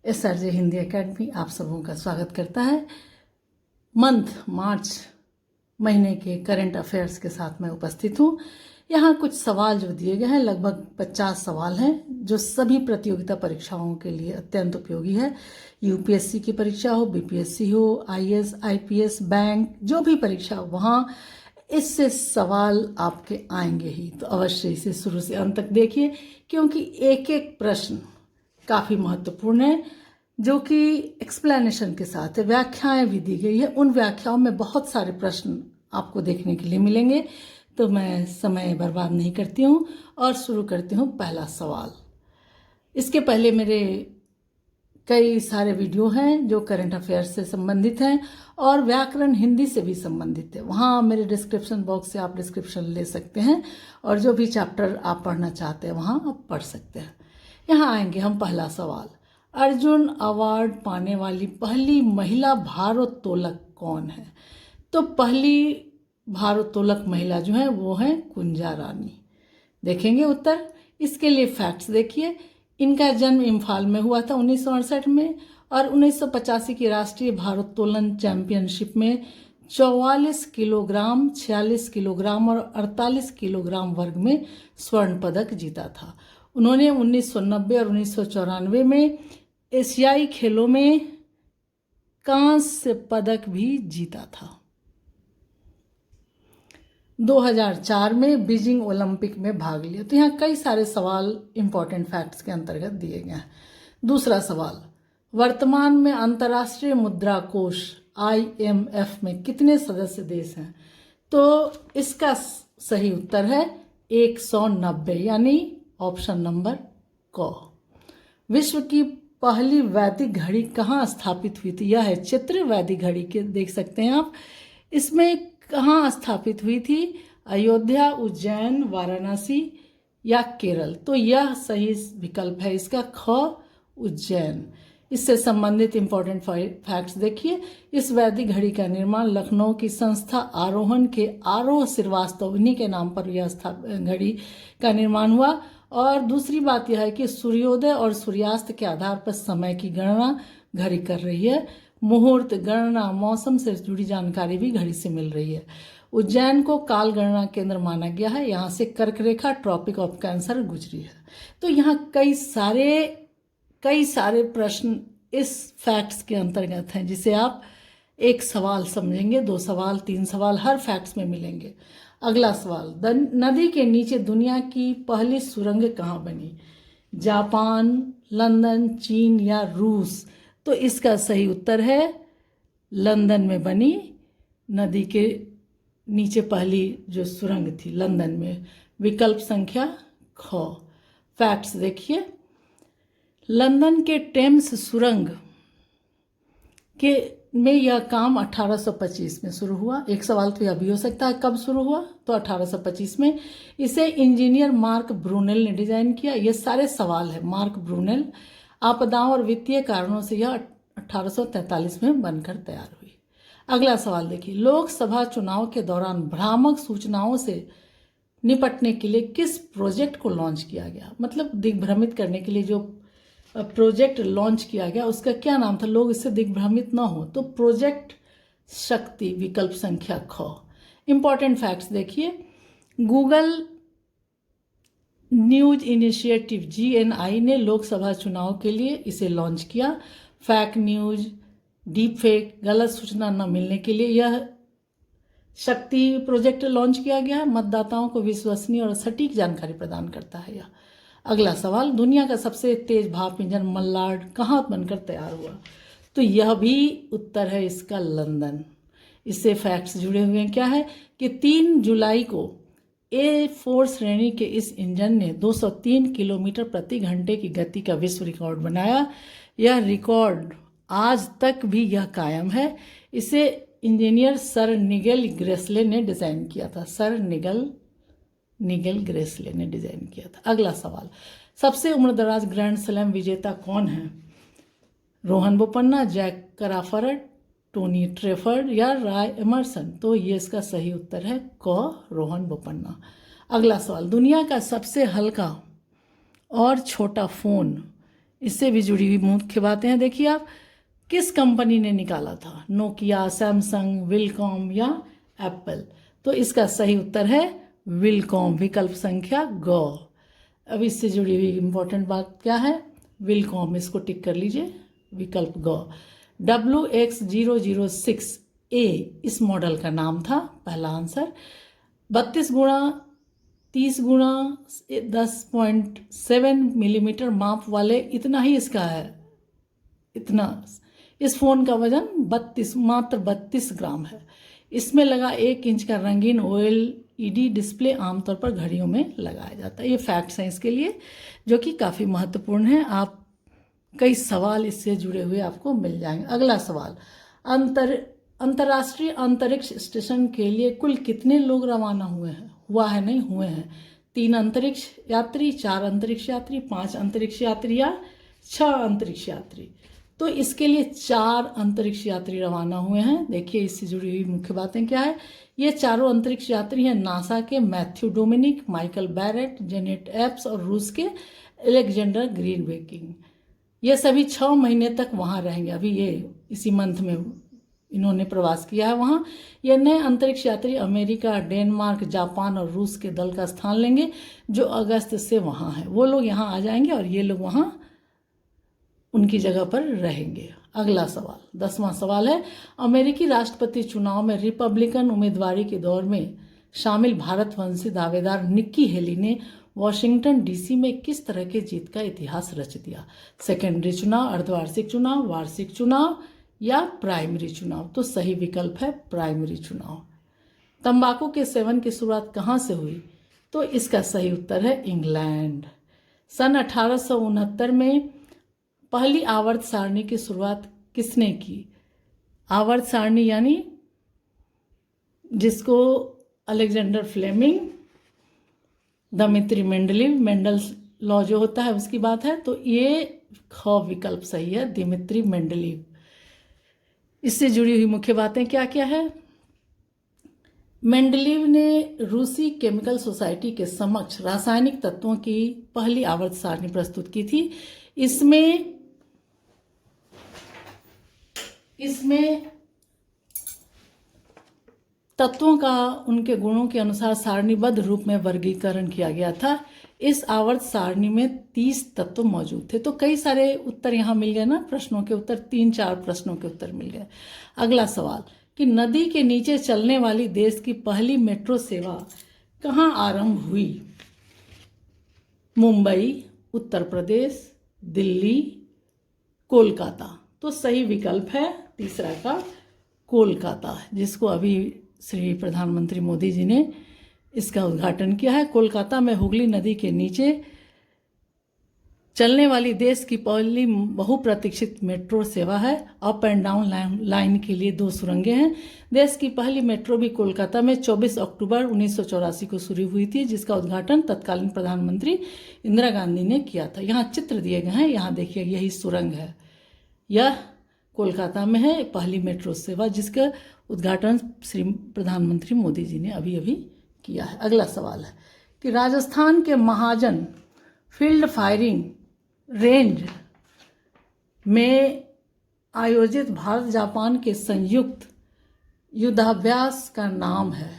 SRJ Hindi academy आप सबों का स्वागत करता है। मार्च महीने के करंट अफेयर्स के साथ मैं उपस्थित हूँ। यहाँ कुछ सवाल जो दिए गए हैं, लगभग 50 सवाल हैं, जो सभी प्रतियोगिता परीक्षाओं के लिए अत्यंत उपयोगी है। UPSC की परीक्षा हो, BPSC हो, IAS, IPS, बैंक, जो भी परीक्षा हो, वहाँ इससे सवाल आपके आएंगे ही। तो अवश्य इसे शुरू से अंत तक देखिए, क्योंकि एक एक प्रश्न काफ़ी महत्वपूर्ण है, जो कि एक्सप्लेनेशन के साथ है। व्याख्याएं भी दी गई है, उन व्याख्याओं में बहुत सारे प्रश्न आपको देखने के लिए मिलेंगे। तो मैं समय बर्बाद नहीं करती हूँ और शुरू करती हूँ पहला सवाल। इसके पहले मेरे कई सारे वीडियो हैं जो करंट अफेयर्स से संबंधित हैं और व्याकरण हिंदी से भी संबंधित है। वहाँ मेरे डिस्क्रिप्शन बॉक्स से आप डिस्क्रिप्शन ले सकते हैं और जो भी चैप्टर आप पढ़ना चाहते हैं वहाँ आप पढ़ सकते हैं। यहाँ आएंगे हम पहला सवाल। अर्जुन अवार्ड पाने वाली पहली महिला भारोत्तोलक कौन है? तो पहली भारोत्तोलक महिला जो है वो है कुंजा रानी। देखेंगे उत्तर। इसके लिए फैक्ट्स देखिए। इनका जन्म इम्फाल में हुआ था 1968 में और 1985 की राष्ट्रीय भारोत्तोलन चैंपियनशिप में 44 किलोग्राम, 46 किलोग्राम और 48 किलोग्राम वर्ग में स्वर्ण पदक जीता था। उन्होंने 1990 और 1994 में एशियाई खेलों में कांस्य पदक भी जीता था। 2004 में बीजिंग ओलंपिक में भाग लिया। तो यहाँ कई सारे सवाल इंपॉर्टेंट फैक्ट्स के अंतर्गत दिए गए हैं। दूसरा सवाल, वर्तमान में अंतर्राष्ट्रीय मुद्रा कोष IMF में कितने सदस्य देश हैं? तो इसका सही उत्तर है 190, यानी ऑप्शन नंबर क। विश्व की पहली वैदिक घड़ी कहाँ स्थापित हुई थी? यह है चित्र वैदिक घड़ी के, देख सकते हैं आप। इसमें कहाँ स्थापित हुई थी? अयोध्या, उज्जैन, वाराणसी या केरल? तो यह सही विकल्प है इसका ख, उज्जैन। इससे संबंधित इंपॉर्टेंट फैक्ट्स देखिए। इस वैदिक घड़ी का निर्माण लखनऊ की संस्था आरोहण के आरोह श्रीवास्तव, इन्हीं के नाम पर यह घड़ी का निर्माण हुआ। और दूसरी बात यह है कि सूर्योदय और सूर्यास्त के आधार पर समय की गणना घड़ी कर रही है। मुहूर्त गणना, मौसम से जुड़ी जानकारी भी घड़ी से मिल रही है। उज्जैन को काल गणना केंद्र माना गया है। यहाँ से कर्क रेखा, ट्रॉपिक ऑफ कैंसर गुजरी है। तो यहाँ कई सारे प्रश्न इस फैक्ट्स के अंतर्गत हैं, जिसे आप एक सवाल समझेंगे, 2 सवाल, 3 सवाल हर फैक्ट्स में मिलेंगे। अगला सवाल, नदी के नीचे दुनिया की पहली सुरंग कहाँ बनी? जापान, लंदन, चीन या रूस? तो इसका सही उत्तर है लंदन में बनी नदी के नीचे पहली जो सुरंग थी, लंदन में। विकल्प संख्या ख। फैक्ट्स देखिए। लंदन के टेम्स सुरंग में यह काम 1825 में शुरू हुआ। एक सवाल तो यह भी हो सकता है कब शुरू हुआ? तो 1825 में। इसे इंजीनियर मार्क ब्रूनेल ने डिजाइन किया। ये सारे सवाल है मार्क ब्रूनेल। आपदाओं और वित्तीय कारणों से यह 1843 में बनकर तैयार हुई। अगला सवाल देखिए। लोकसभा चुनाव के दौरान भ्रामक सूचनाओं से निपटने के लिए किस प्रोजेक्ट को लॉन्च किया गया? मतलब दिग्भ्रमित करने के लिए जो प्रोजेक्ट लॉन्च किया गया, उसका क्या नाम था? लोग इससे दिग्भ्रमित ना हो, तो प्रोजेक्ट शक्ति, विकल्प संख्या ख। इंपॉर्टेंट फैक्ट्स देखिए। गूगल न्यूज इनिशिएटिव GNI ने लोकसभा चुनाव के लिए इसे लॉन्च किया। फैक न्यूज, डीप फेक, गलत सूचना न मिलने के लिए यह शक्ति प्रोजेक्ट लॉन्च किया गया है। मतदाताओं को विश्वसनीय और सटीक जानकारी प्रदान करता है यह। अगला सवाल, दुनिया का सबसे तेज भाप इंजन मल्लार्ड कहाँ बनकर तैयार हुआ? तो यह भी उत्तर है इसका लंदन। इससे फैक्ट्स जुड़े हुए हैं। क्या है कि 3 जुलाई को A4 श्रेणी के इस इंजन ने 203 किलोमीटर प्रति घंटे की गति का विश्व रिकॉर्ड बनाया। यह रिकॉर्ड आज तक भी यह कायम है। इसे इंजीनियर सर निगेल ग्रेसले ने डिजाइन किया था। सर निगेल ग्रेसले ने डिजाइन किया था। अगला सवाल, सबसे उम्रदराज ग्रैंड स्लैम विजेता कौन है? Rohan Bopanna, Jack Crawford, Tony Trabert या राय एमरसन? तो ये इसका सही उत्तर है क, रोहन बोपन्ना। अगला सवाल, दुनिया का सबसे हल्का और छोटा फोन इससे भी जुड़ी हुई मुख्य बातें हैं, देखिए आप। किस कंपनी ने निकाला था? नोकिया, सैमसंग, विलकॉम या एप्पल? तो इसका सही उत्तर है विलकॉम, विकल्प संख्या ग। अब इससे जुड़ी हुई इंपॉर्टेंट बात क्या है? विलकॉम, इसको टिक कर लीजिए, विकल्प ग। WX006A इस मॉडल का नाम था, पहला आंसर। 32 गुणा 30 गुणा 10.7 मिलीमीटर माप वाले, इतना ही इसका है, इतना। इस फोन का वजन मात्र 32 ग्राम है। इसमें लगा 1 इंच का रंगीन OLED डिस्प्ले आमतौर पर घड़ियों में लगाया जाता है। ये फैक्ट्स हैं इसके लिए, जो कि काफ़ी महत्वपूर्ण है। आप कई सवाल इससे जुड़े हुए आपको मिल जाएंगे। अगला सवाल, अंतर्राष्ट्रीय अंतरिक्ष स्टेशन के लिए कुल कितने लोग रवाना हुए हैं? हुआ है नहीं, हुए हैं। 3 अंतरिक्ष यात्री, 4 अंतरिक्ष यात्री, 5 अंतरिक्ष यात्री या 6 अंतरिक्ष यात्री? तो इसके लिए 4 अंतरिक्ष यात्री रवाना हुए हैं। देखिए इससे जुड़ी हुई मुख्य बातें क्या है। ये चारों अंतरिक्ष यात्री हैं नासा के Matthew Dominick, Michael Barrett, Janet Epps और रूस के एलेक्जेंडर ग्रीनबेकिंग। ये सभी 6 महीने तक वहाँ रहेंगे। अभी ये इसी मंथ में इन्होंने प्रवास किया है वहाँ। ये नए अंतरिक्ष यात्री अमेरिका, डेनमार्क, जापान और रूस के दल का स्थान लेंगे, जो अगस्त से वहाँ हैं। वो लोग यहाँ आ जाएंगे और ये लोग वहाँ उनकी जगह पर रहेंगे। अगला सवाल, 10वां सवाल है, अमेरिकी राष्ट्रपति चुनाव में रिपब्लिकन उम्मीदवारी के दौर में शामिल भारतवंशी दावेदार निक्की हेली ने वॉशिंगटन DC में किस तरह के जीत का इतिहास रच दिया? सेकेंडरी चुनाव, अर्धवार्षिक चुनाव, वार्षिक चुनाव या प्राइमरी चुनाव? तो सही विकल्प है प्राइमरी चुनाव। तंबाकू के सेवन की शुरुआत कहाँ से हुई? तो इसका सही उत्तर है इंग्लैंड। सन 1869 में पहली आवर्त सारणी की शुरुआत किसने की? आवर्त सारणी यानी जिसको Alexander Fleming, Dmitri Mendeleev, Mendel's law जो होता है उसकी बात है, तो ये ख विकल्प सही है, दिमित्री मेंडलीव। इससे जुड़ी हुई मुख्य बातें क्या क्या है? मेंडलीव ने रूसी केमिकल सोसाइटी के समक्ष रासायनिक तत्वों की पहली आवर्त सारणी प्रस्तुत की थी। इसमें तत्वों का उनके गुणों के अनुसार सारणीबद्ध रूप में वर्गीकरण किया गया था। इस आवर्त सारणी में 30 तत्व मौजूद थे। तो कई सारे उत्तर यहाँ मिल गए ना, प्रश्नों के उत्तर, 3-4 प्रश्नों के उत्तर मिल गए। अगला सवाल कि नदी के नीचे चलने वाली देश की पहली मेट्रो सेवा कहाँ आरंभ हुई? मुंबई, उत्तर प्रदेश, दिल्ली, कोलकाता? तो सही विकल्प है तीसरा का कोलकाता, जिसको अभी श्री प्रधानमंत्री मोदी जी ने इसका उद्घाटन किया है। कोलकाता में हुगली नदी के नीचे चलने वाली देश की पहली बहुप्रतीक्षित मेट्रो सेवा है। अप एंड डाउन लाइन के लिए 2 सुरंगें हैं। देश की पहली मेट्रो भी कोलकाता में 24 अक्टूबर 1984 को शुरू हुई थी, जिसका उद्घाटन तत्कालीन प्रधानमंत्री इंदिरा गांधी ने किया था। यहाँ चित्र दिए गए हैं, यहाँ देखिए यही सुरंग है, यह कोलकाता में है पहली मेट्रो सेवा, जिसका उद्घाटन श्री प्रधानमंत्री मोदी जी ने अभी अभी किया है। अगला सवाल है कि राजस्थान के महाजन फील्ड फायरिंग रेंज में आयोजित भारत जापान के संयुक्त युद्धाभ्यास का नाम है?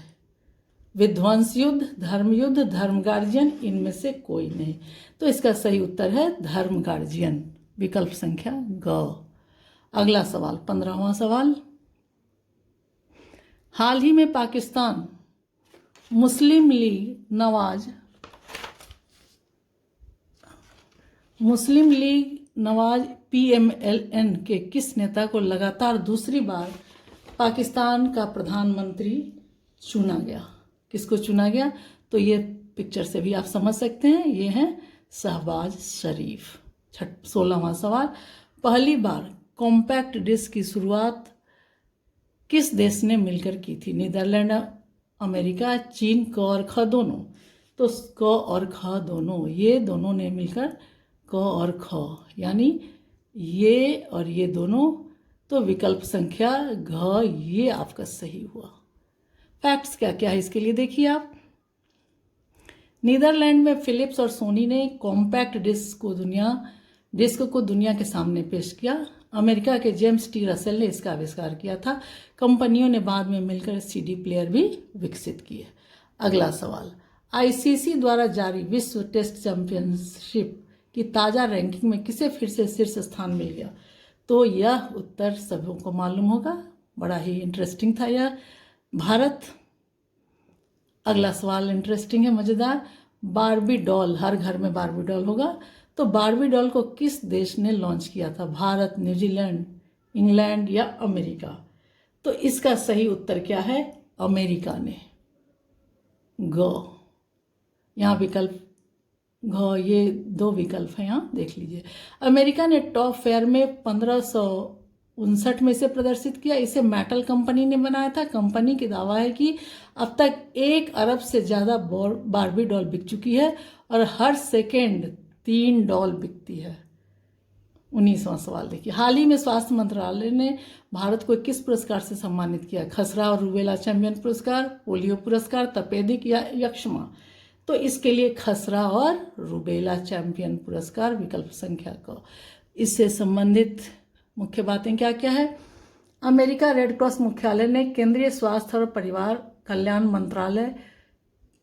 विध्वंस युद्ध, धर्म युद्ध, धर्म गार्जियन, इनमें से कोई नहीं। तो इसका सही उत्तर है धर्म गार्जियन, विकल्प संख्या ग। अगला सवाल, 15वां सवाल, हाल ही में पाकिस्तान मुस्लिम लीग नवाज PMLN के किस नेता को लगातार दूसरी बार पाकिस्तान का प्रधानमंत्री चुना गया? किसको चुना गया? तो ये पिक्चर से भी आप समझ सकते हैं, ये है शहबाज शरीफ। 16वां सवाल, पहली बार कॉम्पैक्ट डिस्क की शुरुआत किस देश ने मिलकर की थी? नीदरलैंड, अमेरिका, चीन, क और ख दोनों? तो क और ख दोनों, ये दोनों ने मिलकर क और ख, यानी ये और ये दोनों। तो विकल्प संख्या घ ये आपका सही हुआ। फैक्ट्स क्या क्या है इसके लिए देखिए आप। नीदरलैंड में फिलिप्स और सोनी ने कॉम्पैक्ट डिस्क को दुनिया डिस्क को दुनिया के सामने पेश किया। अमेरिका के जेम्स टी रसेल ने इसका आविष्कार किया था। कंपनियों ने बाद में मिलकर सीडी प्लेयर भी विकसित किए। अगला सवाल, आईसीसी द्वारा जारी विश्व टेस्ट चैंपियनशिप की ताज़ा रैंकिंग में किसे फिर से शीर्ष स्थान मिल गया? तो यह उत्तर सभी को मालूम होगा, बड़ा ही इंटरेस्टिंग था यह, भारत। अगला सवाल इंटरेस्टिंग है, मज़ेदार। बारबी डॉल, हर घर में बारबी डॉल होगा, तो बारबी डॉल को किस देश ने लॉन्च किया था? भारत, न्यूजीलैंड, इंग्लैंड या अमेरिका? तो इसका सही उत्तर क्या है? अमेरिका ने। ग, यहाँ विकल्प घ, ये 2 विकल्प हैं, यहाँ देख लीजिए। अमेरिका ने टॉप फेयर में 1559 में से प्रदर्शित किया। इसे मैटल कंपनी ने बनाया था। कंपनी की दावा है कि अब तक 1 अरब से ज़्यादा बारबी डॉल बिक चुकी है और हर सेकेंड 3 डॉल बिकती है। 19वां सवाल देखिए, हाल ही में स्वास्थ्य मंत्रालय ने भारत को किस पुरस्कार से सम्मानित किया? खसरा और रूबेला चैंपियन पुरस्कार, पोलियो पुरस्कार, तपेदिक या यक्ष्मा? तो इसके लिए खसरा और रूबेला चैंपियन पुरस्कार, विकल्प संख्या क। इससे संबंधित मुख्य बातें क्या क्या है? अमेरिका रेड क्रॉस मुख्यालय ने केंद्रीय स्वास्थ्य और परिवार कल्याण मंत्रालय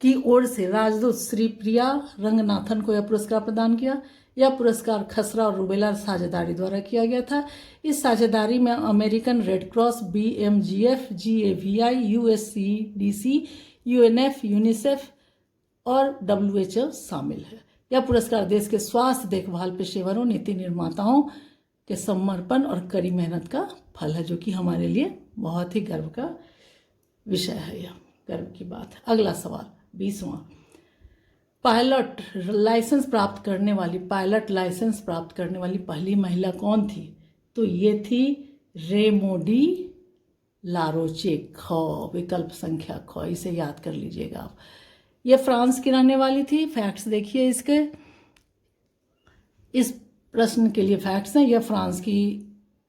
की ओर से राजदूत श्री प्रिया रंगनाथन को यह पुरस्कार प्रदान किया। यह पुरस्कार खसरा और रूबेला साझेदारी द्वारा किया गया था। इस साझेदारी में American red cross, BMGF, GAVI, USCDC, UNF, UNICEF और WHO शामिल है। यह पुरस्कार देश के स्वास्थ्य देखभाल पेशेवरों, नीति निर्माताओं के समर्पण और कड़ी मेहनत का फल है, जो कि हमारे लिए बहुत ही गर्व का विषय है, यह गर्व की बात है। अगला सवाल 20वां, पायलट लाइसेंस प्राप्त करने वाली पहली महिला कौन थी? तो ये थी रेमोडी लारोचे। ख, विकल्प संख्या ख, इसे याद कर लीजिएगा आप। ये फ्रांस की रहने वाली थी। फैक्ट्स देखिए इसके, इस प्रश्न के लिए फैक्ट्स हैं। यह फ्रांस की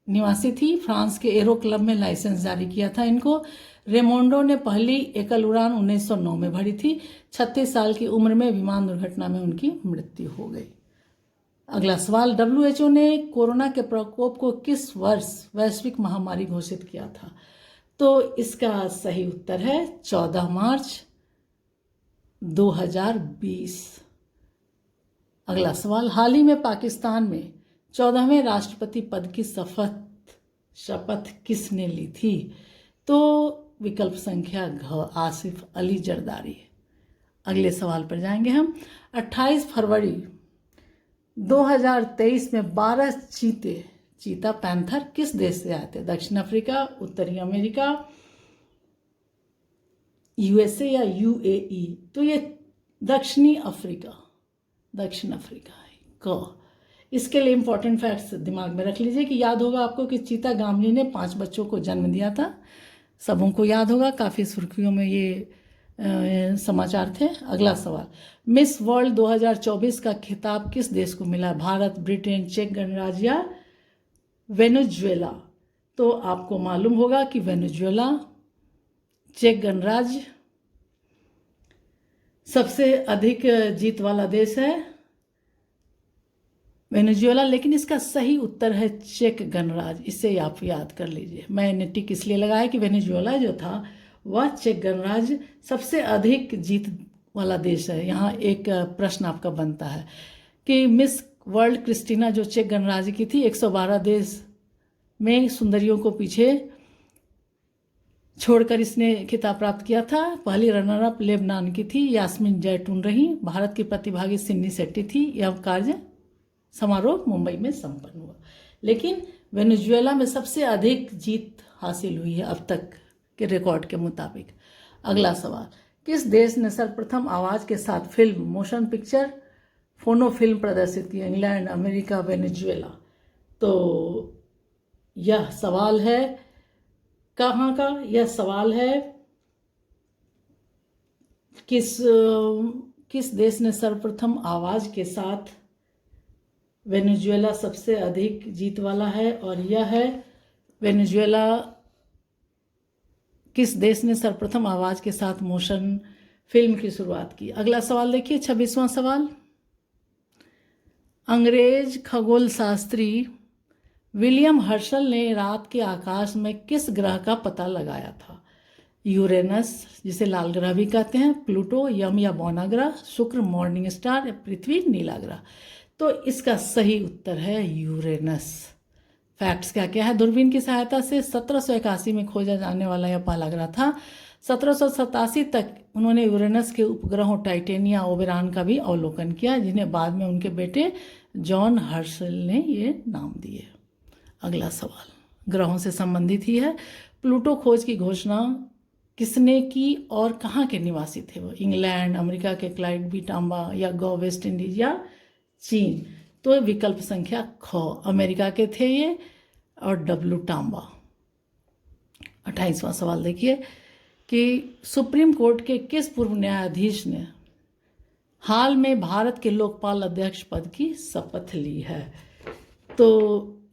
निवासी थी। फ्रांस के एरो क्लब में लाइसेंस जारी किया था इनको। रेमोंडो ने पहली एकल उड़ान 1909 में भरी थी। 36 साल की उम्र में विमान दुर्घटना में उनकी मृत्यु हो गई। अगला सवाल, WHO ने कोरोना के प्रकोप को किस वर्ष वैश्विक महामारी घोषित किया था? तो इसका सही उत्तर है 14 मार्च 2020। अगला सवाल, हाल ही में पाकिस्तान में 14वें राष्ट्रपति पद की शपथ किसने ली थी? तो विकल्प संख्या घ, आसिफ अली जरदारी। अगले सवाल पर जाएंगे हम। 28 फरवरी 2023 में 12 चीता पैंथर किस देश से आए थे? दक्षिण अफ्रीका, उत्तरी अमेरिका, USA या UAE? तो ये दक्षिण अफ्रीका है। क, इसके लिए इंपॉर्टेंट फैक्ट्स दिमाग में रख लीजिए कि याद होगा आपको कि चीता गामली ने 5 बच्चों को जन्म दिया था। सबों को याद होगा, काफ़ी सुर्खियों में ये समाचार थे। अगला सवाल, मिस वर्ल्ड 2024 का खिताब किस देश को मिला? भारत, ब्रिटेन, चेक गणराज्य या वेनेजुएला? तो आपको मालूम होगा कि वेनेजुएला, चेक गणराज्य सबसे अधिक जीत वाला देश है वेनेजुएला, लेकिन इसका सही उत्तर है चेक गणराज्य। इसे आप याद कर लीजिए। मैंने टिक इसलिए लगाया कि वेनेजुएला जो था वह चेक गणराज्य सबसे अधिक जीत वाला देश है। यहाँ एक प्रश्न आपका बनता है कि मिस वर्ल्ड क्रिस्टीना जो चेक गणराज्य की थी, 112 देश में सुंदरियों को पीछे छोड़कर इसने खिताब प्राप्त किया था। पहली रनर अप लेबनान की थी, यास्मीन जैतून रही। भारत की प्रतिभागी सिन्नी शेट्टी थी। यह कार्य समारोह मुंबई में संपन्न हुआ। लेकिन वेनेजुएला में सबसे अधिक जीत हासिल हुई है अब तक के रिकॉर्ड के मुताबिक। अगला सवाल, किस देश ने सर्वप्रथम आवाज़ के साथ फिल्म, मोशन पिक्चर, फोनो फिल्म प्रदर्शित की? England, America, Venezuela? तो यह सवाल है कहाँ का? यह सवाल है किस देश ने सर्वप्रथम आवाज़ के साथ? वेनेजुएला सबसे अधिक जीत वाला है और यह है वेनेजुएला। किस देश ने सर्वप्रथम आवाज़ के साथ मोशन फिल्म की शुरुआत की? अगला सवाल देखिए, 26वां सवाल। अंग्रेज खगोल शास्त्री विलियम हर्शल ने रात के आकाश में किस ग्रह का पता लगाया था? यूरेनस, जिसे लाल ग्रह भी कहते हैं, प्लूटो यम या बौना ग्रह, शुक्र मॉर्निंग स्टार या पृथ्वी नीला ग्रह। तो इसका सही उत्तर है यूरेनस। फैक्ट्स क्या क्या है? दूरबीन की सहायता से 1781 में खोजा जाने वाला यह पहला ग्रह था। 1787 तक उन्होंने यूरेनस के उपग्रहों टाइटेनिया ओबेरॉन का भी अवलोकन किया, जिन्हें बाद में उनके बेटे जॉन हर्शल ने ये नाम दिए। अगला सवाल ग्रहों से संबंधित ही है। प्लूटो खोज की घोषणा किसने की और कहाँ के निवासी थे वो? इंग्लैंड, अमेरिका के क्लाइड बी टाम्बा या गो वेस्ट इंडीज या चीन? तो विकल्प संख्या ख, अमेरिका के थे ये, और डब्ल्यू टाम्बा। 28वां सवाल देखिए कि सुप्रीम कोर्ट के किस पूर्व न्यायाधीश ने हाल में भारत के लोकपाल अध्यक्ष पद की शपथ ली है? तो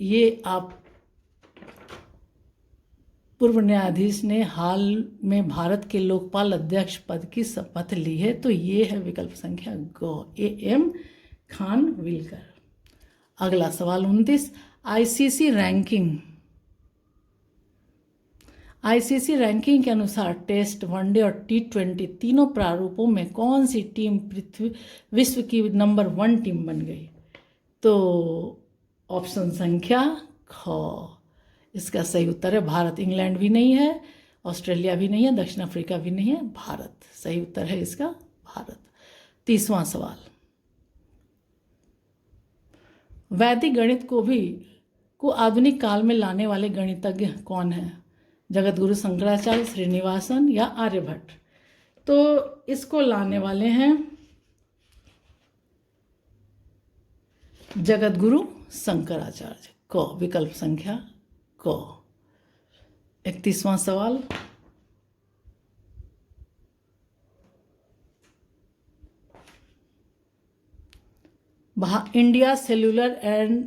ये आप पूर्व न्यायाधीश ने हाल में भारत के लोकपाल अध्यक्ष पद की शपथ ली है, तो ये है विकल्प संख्या ग, A.M. खानविलकर। अगला सवाल 29, आईसीसी रैंकिंग के अनुसार टेस्ट, वनडे और T20 तीनों प्रारूपों में कौन सी टीम विश्व की नंबर 1 टीम बन गई? तो ऑप्शन संख्या ख, इसका सही उत्तर है भारत। इंग्लैंड भी नहीं है, ऑस्ट्रेलिया भी नहीं है, दक्षिण अफ्रीका भी नहीं है, भारत। सही उत्तर है इसका भारत। 30वां सवाल, वैदिक गणित को आधुनिक काल में लाने वाले गणितज्ञ कौन है? जगतगुरु शंकराचार्य, श्रीनिवासन या आर्यभट्ट? तो इसको लाने वाले हैं जगतगुरु शंकराचार्य। क, विकल्प संख्या क। 31वां सवाल, इंडिया सेल्यूलर एंड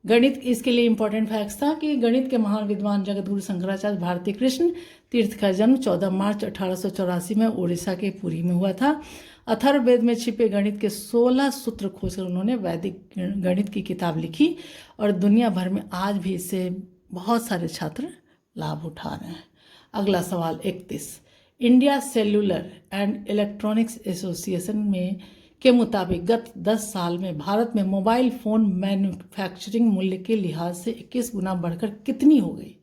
गणित, इसके लिए इंपॉर्टेंट फैक्ट्स था कि गणित के महान विद्वान जगतगुरु शंकराचार्य भारती कृष्ण तीर्थ का जन्म 14 मार्च 1884 में उड़ीसा के पुरी में हुआ था। अथर्ववेद में छिपे गणित के 16 सूत्र खोजकर उन्होंने वैदिक गणित की किताब लिखी और दुनिया भर में आज भी इससे बहुत सारे छात्र लाभ उठा रहे हैं। अगला सवाल 31, India cellular and electronics association में के मुताबिक गत 10 साल में भारत में मोबाइल फ़ोन मैन्युफैक्चरिंग मूल्य के लिहाज से 21 गुना बढ़कर कितनी हो गई?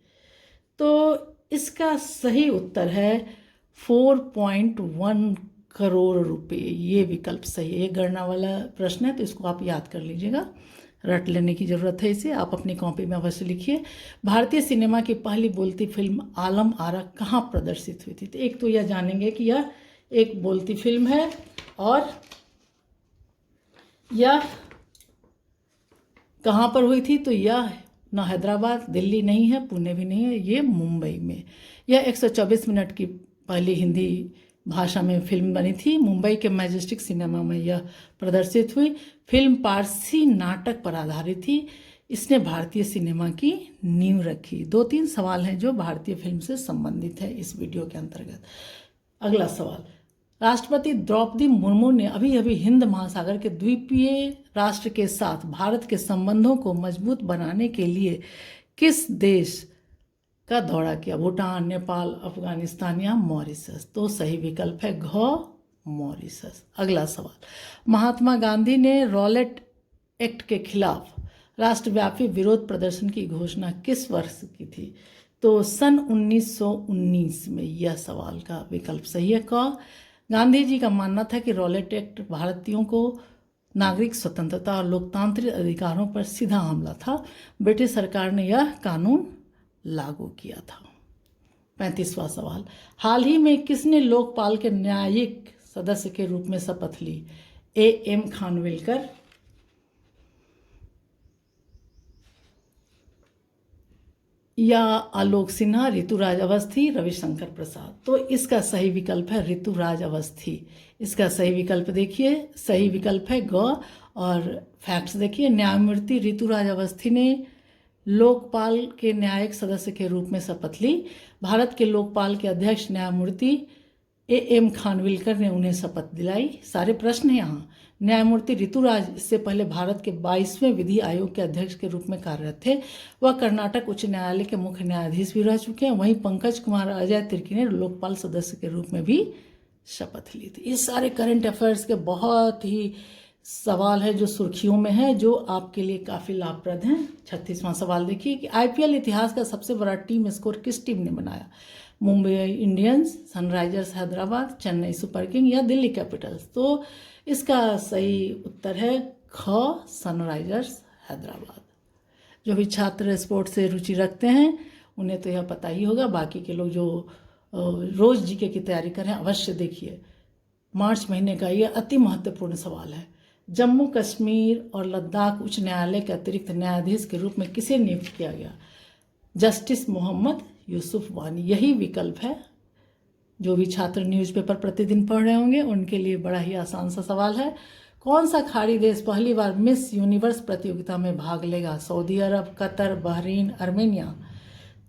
तो इसका सही उत्तर है 4.1 करोड़ रुपए। ये विकल्प सही है। ये गणना वाला प्रश्न है, तो इसको आप याद कर लीजिएगा, रट लेने की ज़रूरत है इसे। आप अपनी कॉपी में अवश्य लिखिए। भारतीय सिनेमा की पहली बोलती फिल्म आलम आरा कहाँ प्रदर्शित हुई थी? तो एक तो यह जानेंगे कि यह एक बोलती फिल्म है और यह कहाँ पर हुई थी? तो यह न हैदराबाद, दिल्ली नहीं है, पुणे भी नहीं है, ये मुंबई में। यह 124 मिनट की पहली हिंदी भाषा में फिल्म बनी थी। मुंबई के मैजेस्टिक सिनेमा में यह प्रदर्शित हुई। फिल्म पारसी नाटक पर आधारित थी। इसने भारतीय सिनेमा की नींव रखी। 2-3 सवाल हैं जो भारतीय फिल्म से संबंधित है इस वीडियो के अंतर्गत। अगला सवाल, राष्ट्रपति द्रौपदी मुर्मू ने अभी अभी हिंद महासागर के द्वीपीय राष्ट्र के साथ भारत के संबंधों को मजबूत बनाने के लिए किस देश का दौरा किया? भूटान, नेपाल, अफगानिस्तान या मॉरिशस? तो सही विकल्प है घ, मॉरिशस। अगला सवाल, महात्मा गांधी ने रॉलेट एक्ट के खिलाफ राष्ट्रव्यापी विरोध प्रदर्शन की घोषणा किस वर्ष की थी? तो सन 1919 में। यह सवाल का विकल्प सही है क। गांधी जी का मानना था कि रॉलेट एक्ट भारतीयों को नागरिक स्वतंत्रता और लोकतांत्रिक अधिकारों पर सीधा हमला था। ब्रिटिश सरकार ने यह कानून लागू किया था। 35वां सवाल, हाल ही में किसने लोकपाल के न्यायिक सदस्य के रूप में शपथ ली? A.M. खानविलकर, या आलोक सिन्हा, ऋतुराज अवस्थी, रविशंकर प्रसाद? तो इसका सही विकल्प है ऋतुराज अवस्थी। इसका सही विकल्प देखिए, सही विकल्प है ग। और फैक्ट्स देखिए, न्यायमूर्ति ऋतुराज अवस्थी ने लोकपाल के न्यायिक सदस्य के रूप में शपथ ली। भारत के लोकपाल के अध्यक्ष न्यायमूर्ति A.M. खानविलकर ने उन्हें शपथ दिलाई। सारे प्रश्न हैं यहाँ। न्यायमूर्ति ऋतुराज इससे पहले भारत के 22वें विधि आयोग के अध्यक्ष के रूप में कार्यरत थे। वह कर्नाटक उच्च न्यायालय के मुख्य न्यायाधीश भी रह चुके हैं। वहीं पंकज कुमार अजय तिर्की ने लोकपाल सदस्य के रूप में भी शपथ ली थी। इस सारे करंट अफेयर्स के बहुत ही सवाल है जो सुर्खियों में है, जो आपके लिए काफ़ी लाभप्रद हैं। 36वां सवाल देखिए कि आईपीएल इतिहास का सबसे बड़ा टीम स्कोर किस टीम ने बनाया? Mumbai Indians, Sunrisers Hyderabad, Chennai super king या दिल्ली कैपिटल्स? तो इसका सही उत्तर है ख, सनराइजर्स हैदराबाद। जो भी छात्र स्पोर्ट्स से रुचि रखते हैं उन्हें तो यह पता ही होगा। बाकी के लोग जो रोज जीके की तैयारी करें अवश्य देखिए। मार्च महीने का यह अति महत्वपूर्ण सवाल है। जम्मू कश्मीर और लद्दाख उच्च न्यायालय के अतिरिक्त न्यायाधीश के रूप में किसे नियुक्त किया गया? जस्टिस मोहम्मद यूसुफ वानी, यही विकल्प है। जो भी छात्र न्यूज़पेपर प्रतिदिन पढ़ रहे होंगे उनके लिए बड़ा ही आसान सा सवाल है। कौन सा खाड़ी देश पहली बार मिस यूनिवर्स प्रतियोगिता में भाग लेगा? सऊदी अरब, कतर, बहरीन, आर्मेनिया?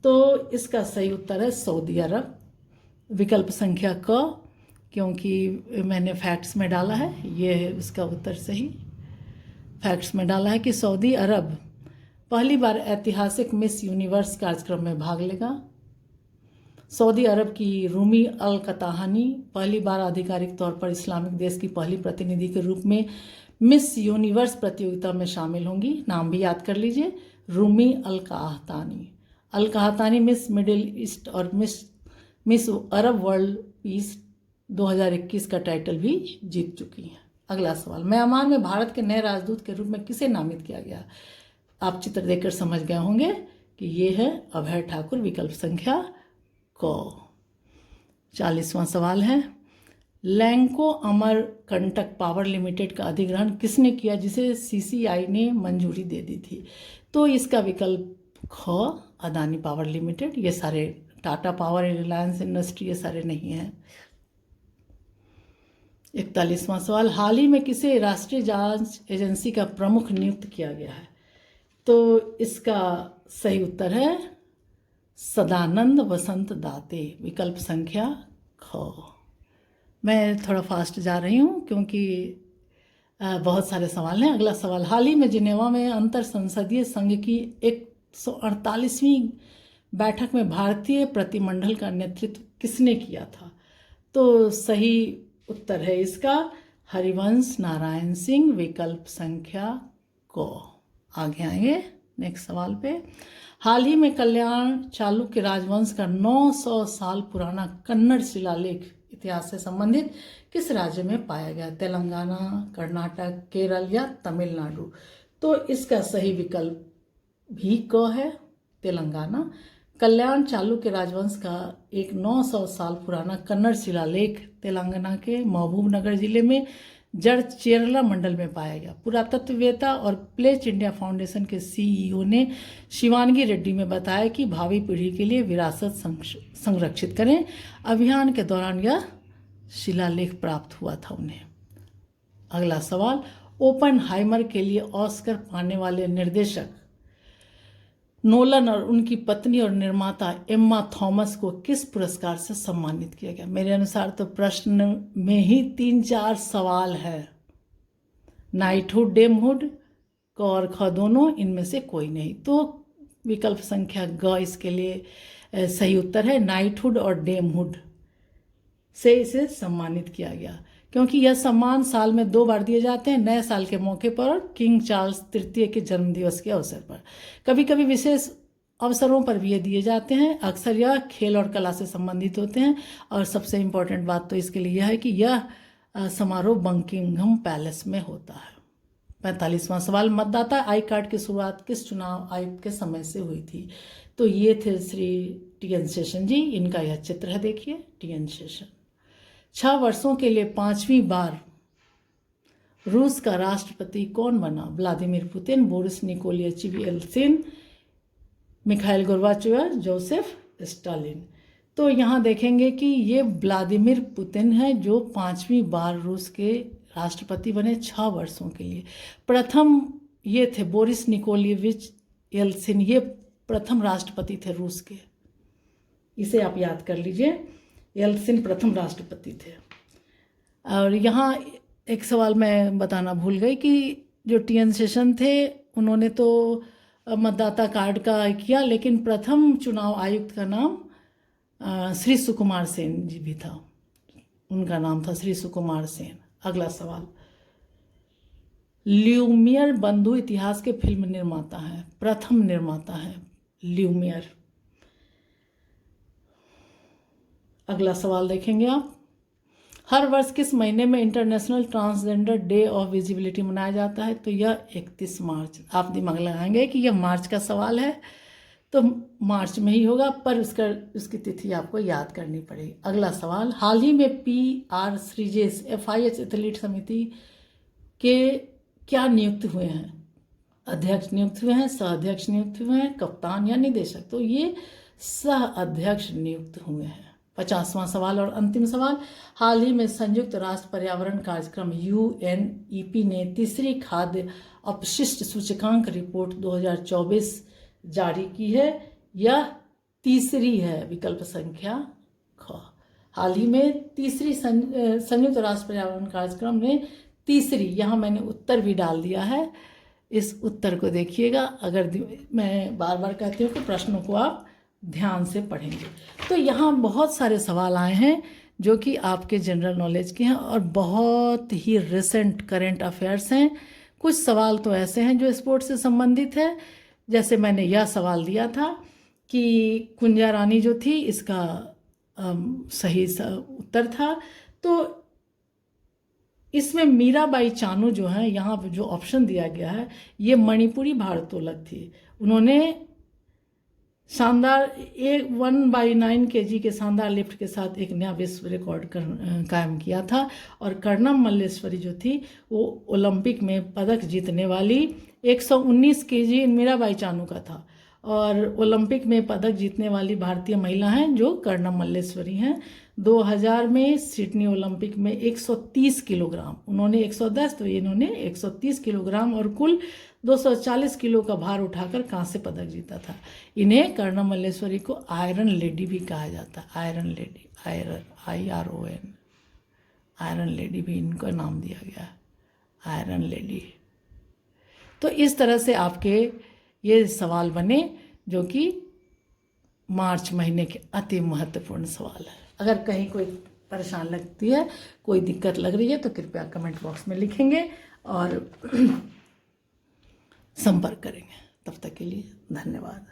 तो इसका सही उत्तर है सऊदी अरब। विकल्प संख्या क, क्योंकि मैंने फैक्ट्स में डाला है, ये है इसका उत्तर सही। फैक्ट्स में डाला है कि सऊदी अरब पहली बार ऐतिहासिक मिस यूनिवर्स कार्यक्रम में भाग लेगा। सऊदी अरब की रूमी अल कताहानी पहली बार आधिकारिक तौर पर इस्लामिक देश की पहली प्रतिनिधि के रूप में मिस यूनिवर्स प्रतियोगिता में शामिल होंगी। नाम भी याद कर लीजिए, रूमी अल काहतानी। अल काहतानी मिस मिडिल ईस्ट और मिस अरब वर्ल्ड पीस 2021 का टाइटल भी जीत चुकी हैं। अगला सवाल, म्यांमार में भारत के नए राजदूत के रूप में किसे नामित किया गया? आप चित्र देखकर समझ गए होंगे कि ये है अभय ठाकुर। विकल्प संख्या क। 40वां सवाल है, लैंको अमरकंटक पावर लिमिटेड का अधिग्रहण किसने किया जिसे सीसीआई ने मंजूरी दे दी थी? तो इसका विकल्प ख, अदानी पावर लिमिटेड। ये सारे टाटा पावर, रिलायंस इंडस्ट्री, ये सारे नहीं हैं। 41वां सवाल, हाल ही में किसे राष्ट्रीय जांच एजेंसी का प्रमुख नियुक्त किया गया है? तो इसका सही उत्तर है सदानंद वसंत दाते। विकल्प संख्या ख। मैं थोड़ा फास्ट जा रही हूँ क्योंकि बहुत सारे सवाल हैं। अगला सवाल, हाल ही में जिनेवा में अंतर संसदीय संघ की 148वीं बैठक में भारतीय प्रतिमंडल का नेतृत्व किसने किया था? तो सही उत्तर है इसका हरिवंश नारायण सिंह। विकल्प संख्या क। आगे आएंगे नेक्स्ट सवाल पे। हाल ही में कल्याण चालुक्य राजवंश का 900 साल पुराना कन्नड़ शिलालेख इतिहास से संबंधित किस राज्य में पाया गया? तेलंगाना, कर्नाटक, केरल या तमिलनाडु? तो इसका सही विकल्प भी क है, तेलंगाना। कल्याण चालुक्य राजवंश का एक 900 साल पुराना कन्नड़ शिलालेख तेलंगाना के महबूबनगर जिले में जड़चेरला मंडल में पाया गया। पुरातत्ववेत्ता और प्लेस इंडिया फाउंडेशन के सीईओ ने शिवानगी रेड्डी में बताया कि भावी पीढ़ी के लिए विरासत संरक्षित करें। अभियान के दौरान यह शिलालेख प्राप्त हुआ था उन्हें। अगला सवाल, ओपेनहाइमर के लिए ऑस्कर पाने वाले निर्देशक नोलन और उनकी पत्नी और निर्माता एम्मा थॉमस को किस पुरस्कार से सम्मानित किया गया? मेरे अनुसार तो प्रश्न में ही 3-4 सवाल है। नाइटहुड, डेमहुड, क और ख दोनों, इनमें से कोई नहीं। तो विकल्प संख्या ग इसके लिए सही उत्तर है। नाइटहुड और डेमहुड से इसे सम्मानित किया गया क्योंकि यह सम्मान साल में 2 बार दिए जाते हैं, नए साल के मौके पर और किंग चार्ल्स तृतीय के जन्मदिवस के अवसर पर। कभी कभी विशेष अवसरों पर भी ये दिए जाते हैं। अक्सर यह खेल और कला से संबंधित होते हैं और सबसे इम्पोर्टेंट बात तो इसके लिए यह है कि यह समारोह बकिंघम पैलेस में होता है। 45वां सवाल, मतदाता आई कार्ड की शुरुआत किस चुनाव आयुक्त के समय से हुई थी? तो ये थे श्री टी.एन. शेषन जी। इनका यह चित्र है, देखिए, टी.एन. शेषन। 6 वर्षों के लिए 5वीं बार रूस का राष्ट्रपति कौन बना? Vladimir Putin, Boris Nikolayevich Yeltsin, Mikhail Gorbachev, Joseph Stalin. तो यहाँ देखेंगे कि ये व्लादिमीर पुतिन है जो 5वीं बार रूस के राष्ट्रपति बने 6 वर्षों के लिए। प्रथम ये थे बोरिस निकोलिएविच येल्त्सिन, ये प्रथम राष्ट्रपति थे रूस के। इसे आप याद कर लीजिए, येल्त्सिन प्रथम राष्ट्रपति थे। और यहाँ एक सवाल मैं बताना भूल गई कि जो टी.एन. शेषन थे उन्होंने तो मतदाता कार्ड का किया, लेकिन प्रथम चुनाव आयुक्त का नाम श्री सुकुमार सेन जी भी था, उनका नाम था श्री सुकुमार सेन। अगला सवाल, ल्यूमियर बंधु इतिहास के फिल्म निर्माता हैं, प्रथम निर्माता हैं ल्यूमियर। अगला सवाल देखेंगे आप, हर वर्ष किस महीने में international transgender day of visibility मनाया जाता है? तो यह 31 मार्च। आप दिमाग लगाएंगे कि यह मार्च का सवाल है तो मार्च में ही होगा, पर उसकी तिथि आपको याद करनी पड़ेगी। अगला सवाल, हाल ही में PR श्रीजेश FIH एथलीट समिति के क्या नियुक्त हुए हैं? अध्यक्ष नियुक्त हुए हैं, सह अध्यक्ष नियुक्त हुए हैं, कप्तान या निदेशक? तो ये सह अध्यक्ष नियुक्त हुए हैं। 50वां सवाल और अंतिम सवाल, हाल ही में संयुक्त राष्ट्र पर्यावरण कार्यक्रम UNEP ने तीसरी खाद्य अपशिष्ट सूचकांक रिपोर्ट 2024 जारी की है। यह तीसरी है, विकल्प संख्या ख। हाल ही में तीसरी संयुक्त राष्ट्र पर्यावरण कार्यक्रम ने तीसरी, यहाँ मैंने उत्तर भी डाल दिया है, इस उत्तर को देखिएगा। अगर मैं बार बार कहती हूँ कि प्रश्नों को आप ध्यान से पढ़ेंगे। तो यहाँ बहुत सारे सवाल आए हैं जो कि आपके जनरल नॉलेज के हैं और बहुत ही रिसेंट करंट अफेयर्स हैं। कुछ सवाल तो ऐसे हैं जो स्पोर्ट्स से संबंधित है, जैसे मैंने यह सवाल दिया था कि कुंजा रानी जो थी, इसका सही उत्तर था। तो इसमें मीराबाई चानू जो है, यहाँ पर जो ऑप्शन दिया गया है, ये मणिपुरी भारोत्तोलक थी। उन्होंने शानदार 1/9 kg के शानदार लिफ्ट के साथ एक नया विश्व रिकॉर्ड कायम किया था। और कर्णम मल्लेश्वरी जो थी वो ओलंपिक में पदक जीतने वाली 119 kg मीराबाई चानू का था, और ओलंपिक में पदक जीतने वाली भारतीय महिला हैं जो कर्णम मल्लेश्वरी हैं। 2000 में सिडनी ओलंपिक में 130 किलोग्राम, उन्होंने 110 तो इन्होंने 130 किलोग्राम और कुल 240 किलो का भार उठाकर कांस्य पदक जीता था। इन्हें कर्णम मल्लेश्वरी को आयरन लेडी भी कहा जाता है। Iron lady, iron IRON, iron lady भी इनका नाम दिया गया है, आयरन लेडी। तो इस तरह से आपके ये सवाल बने जो कि मार्च महीने के अति महत्वपूर्ण सवाल है। अगर कहीं कोई परेशान लगती है, कोई दिक्कत लग रही है, तो कृपया कमेंट बॉक्स में लिखेंगे और संपर्क करेंगे। तब तक के लिए धन्यवाद।